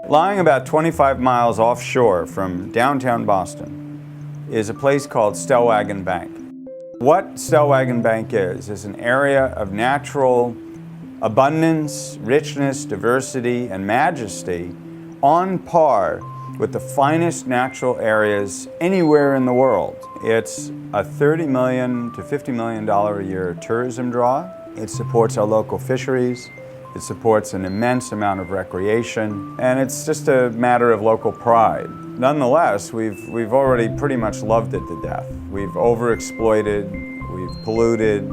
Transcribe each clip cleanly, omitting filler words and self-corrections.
Lying about 25 miles offshore from downtown Boston is a place called Stellwagen Bank. What Stellwagen Bank is an area of natural abundance, richness, diversity, and majesty on par with the finest natural areas anywhere in the world. It's a $30 million to $50 million a year tourism draw. It supports our local fisheries. It supports an immense amount of recreation, and it's just a matter of local pride. Nonetheless, we've already pretty much loved it to death. We've overexploited, we've polluted,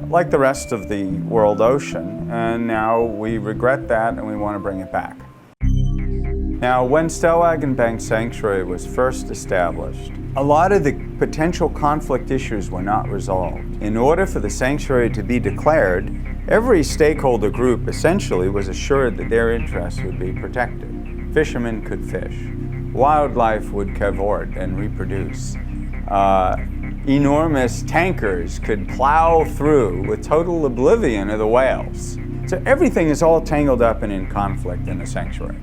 like the rest of the world ocean, and now we regret that and we want to bring it back. Now, when Stellwagen Bank Sanctuary was first established, a lot of the potential conflict issues were not resolved. In order for the sanctuary to be declared, every stakeholder group essentially was assured that their interests would be protected. Fishermen could fish. Wildlife would cavort and reproduce. Enormous tankers could plow through with total oblivion of the whales. So everything is all tangled up and in conflict in the sanctuary.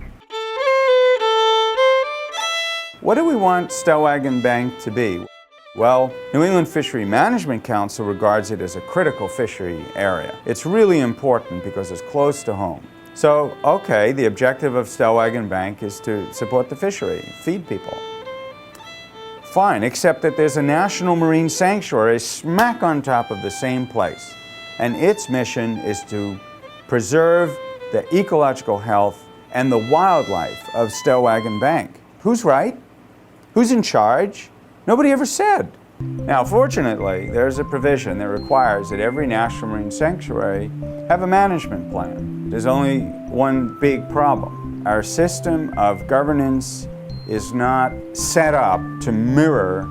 What do we want Stellwagen Bank to be? Well, New England Fishery Management Council regards it as a critical fishery area. It's really important because it's close to home. So, okay, the objective of Stellwagen Bank is to support the fishery, feed people. Fine, except that there's a national marine sanctuary smack on top of the same place. And its mission is to preserve the ecological health and the wildlife of Stellwagen Bank. Who's right? Who's in charge? Nobody ever said. Now, fortunately, there's a provision that requires that every national marine sanctuary have a management plan. There's only one big problem. Our system of governance is not set up to mirror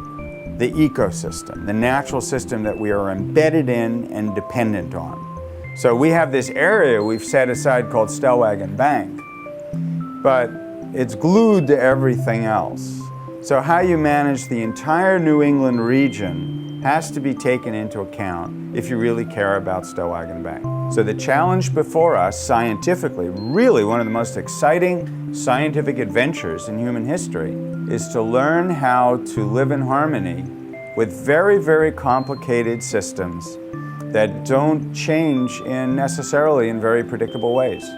the ecosystem, the natural system that we are embedded in and dependent on. So we have this area we've set aside called Stellwagen Bank, but it's glued to everything else. So how you manage the entire New England region has to be taken into account if you really care about Stellwagen Bank. So the challenge before us scientifically, really one of the most exciting scientific adventures in human history, is to learn how to live in harmony with very, very complicated systems that don't change necessarily in very predictable ways.